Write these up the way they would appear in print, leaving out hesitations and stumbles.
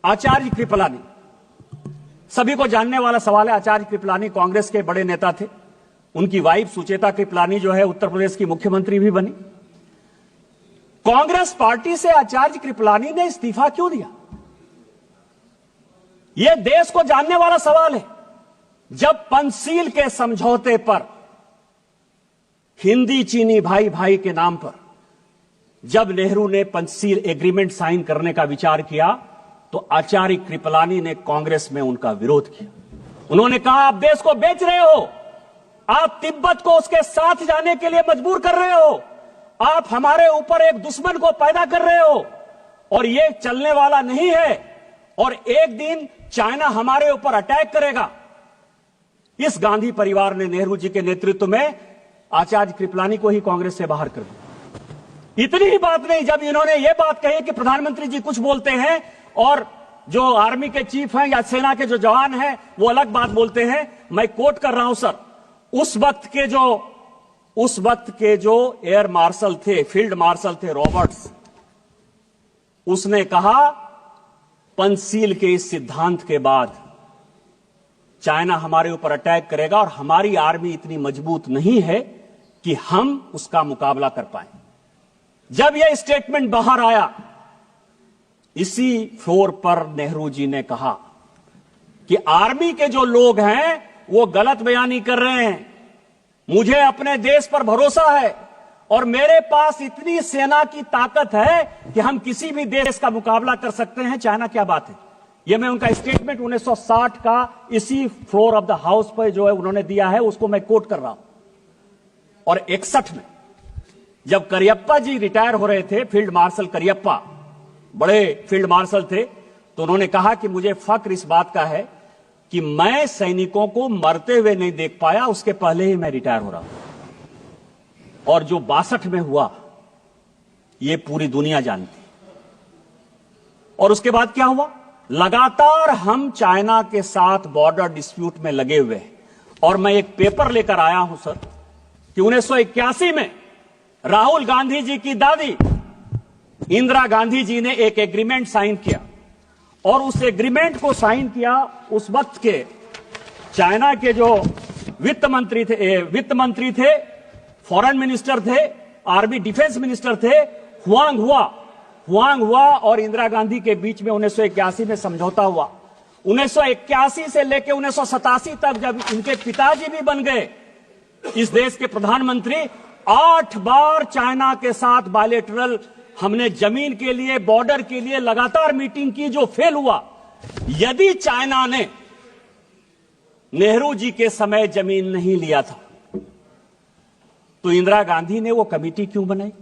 आचार्य कृपलानी, सभी को जानने वाला सवाल है। आचार्य कृपलानी कांग्रेस के बड़े नेता थे। उनकी वाइफ सुचेता कृपलानी जो है उत्तर प्रदेश की मुख्यमंत्री भी बनी। कांग्रेस पार्टी से आचार्य कृपलानी ने इस्तीफा क्यों दिया? यह देश को जानने वाला सवाल है। जब पंचशील के समझौते पर, हिंदी चीनी भाई भाई के नाम पर, जब नेहरू ने पंचशील एग्रीमेंट साइन करने का विचार किया तो आचार्य कृपलानी ने कांग्रेस में उनका विरोध किया। उन्होंने कहा, आप देश को बेच रहे हो, आप तिब्बत को उसके साथ जाने के लिए मजबूर कर रहे हो, आप हमारे ऊपर एक दुश्मन को पैदा कर रहे हो और यह चलने वाला नहीं है और एक दिन चाइना हमारे ऊपर अटैक करेगा। इस गांधी परिवार ने नेहरू जी के नेतृत्व में आचार्य कृपलानी को ही कांग्रेस से बाहर कर दिया। इतनी ही बात नहीं, जब इन्होंने यह बात कही कि प्रधानमंत्री जी कुछ बोलते हैं और जो आर्मी के चीफ हैं या सेना के जो जवान हैं वो अलग बात बोलते हैं, मैं कोट कर रहा हूं सर, उस वक्त के जो एयर मार्शल थे, फील्ड मार्शल थे रॉबर्ट्स, उसने कहा पंचशील के इस सिद्धांत के बाद चाइना हमारे ऊपर अटैक करेगा और हमारी आर्मी इतनी मजबूत नहीं है कि हम उसका मुकाबला कर पाए। जब यह स्टेटमेंट बाहर आया, इसी फ्लोर पर नेहरू जी ने कहा कि आर्मी के जो लोग हैं वो गलत बयानी कर रहे हैं, मुझे अपने देश पर भरोसा है और मेरे पास इतनी सेना की ताकत है कि हम किसी भी देश का मुकाबला कर सकते हैं, चाइना क्या बात है। यह मैं उनका स्टेटमेंट 1960 का इसी फ्लोर ऑफ द हाउस पर जो है उन्होंने दिया है, उसको मैं कोट कर रहा हूं। और 61 में जब करियप्पा जी रिटायर हो रहे थे, फील्ड मार्शल करियप्पा बड़े फील्ड मार्शल थे, तो उन्होंने कहा कि मुझे फक्र इस बात का है कि मैं सैनिकों को मरते हुए नहीं देख पाया, उसके पहले ही मैं रिटायर हो रहा हूं। और जो 62 में हुआ यह पूरी दुनिया जानती। और उसके बाद क्या हुआ? लगातार हम चाइना के साथ बॉर्डर डिस्प्यूट में लगे हुए हैं। और मैं एक पेपर लेकर आया हूं सर कि 1981 में राहुल गांधी जी की दादी इंदिरा गांधी जी ने एक एग्रीमेंट साइन किया और उस एग्रीमेंट को साइन किया उस वक्त के चाइना के जो वित्त मंत्री थे, फॉरेन मिनिस्टर थे, आर्मी डिफेंस मिनिस्टर थे, हुआंग हुआ और इंदिरा गांधी के बीच में 1981 में समझौता हुआ। 1981 से लेकर 1987 तक जब इनके पिताजी भी बन गए इस देश के प्रधानमंत्री, 8 बार चाइना के साथ बायलैटरल हमने जमीन के लिए, बॉर्डर के लिए लगातार मीटिंग की, जो फेल हुआ। यदि चाइना ने नेहरू जी के समय जमीन नहीं लिया था तो इंदिरा गांधी ने वो कमेटी क्यों बनाई?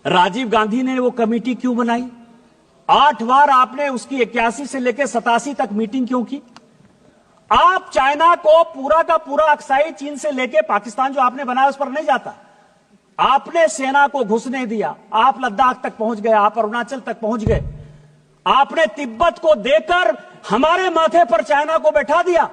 राजीव गांधी ने वो कमेटी क्यों बनाई? 8 बार आपने उसकी 81 से लेकर 87 तक मीटिंग क्यों की? आप चाइना को पूरा का पूरा अक्साई चीन से लेकर पाकिस्तान जो आपने बनाया उस पर नहीं जाता। आपने सेना को घुसने दिया, आप लद्दाख तक पहुंच गए, आप अरुणाचल तक पहुंच गए, आपने तिब्बत को देकर हमारे माथे पर चाइना को बैठा दिया।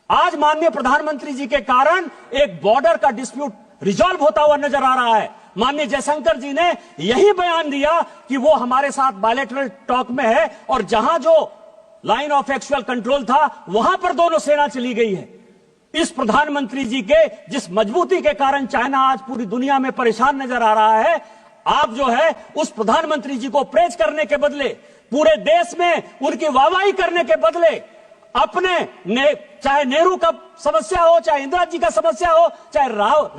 आज माननीय प्रधानमंत्री जी के कारण एक बॉर्डर का डिस्प्यूट रिजॉल्व होता हुआ नजर आ रहा है। माननीय जयशंकर जी ने यही बयान दिया कि वो हमारे साथ बायलैटरल टॉक में है और जहां जो लाइन ऑफ एक्चुअल कंट्रोल था वहां पर दोनों सेना चली गई है। इस प्रधानमंत्री जी के जिस मजबूती के कारण चाइना आज पूरी दुनिया में परेशान नजर आ रहा है, आप जो है उस प्रधानमंत्री जी को प्रेज करने के बदले, पूरे देश में उनकी वाहवाही करने के बदले, चाहे नेहरू का समस्या हो, चाहे इंदिरा जी का समस्या हो, चाहे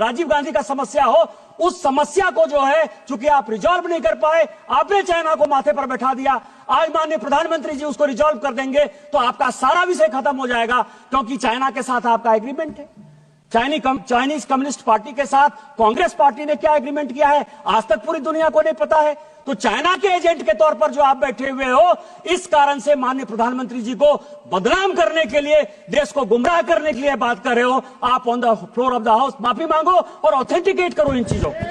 राजीव गांधी का समस्या हो, उस समस्या को जो है चूंकि आप रिजॉल्व नहीं कर पाए, आपने चाइना को माथे पर बैठा दिया। आज माननीय प्रधानमंत्री जी उसको रिजॉल्व कर देंगे तो आपका सारा विषय खत्म हो जाएगा, क्योंकि चाइना के साथ आपका एग्रीमेंट है। चाइनीज कम्युनिस्ट पार्टी के साथ कांग्रेस पार्टी ने क्या एग्रीमेंट किया है आज तक पूरी दुनिया को नहीं पता है। तो चाइना के एजेंट के तौर पर जो आप बैठे हुए हो, इस कारण से माननीय प्रधानमंत्री जी को बदनाम करने के लिए, देश को गुमराह करने के लिए बात कर रहे हो। आप on the floor of the house माफी मांगो और ऑथेंटिकेट करो इन चीजों को।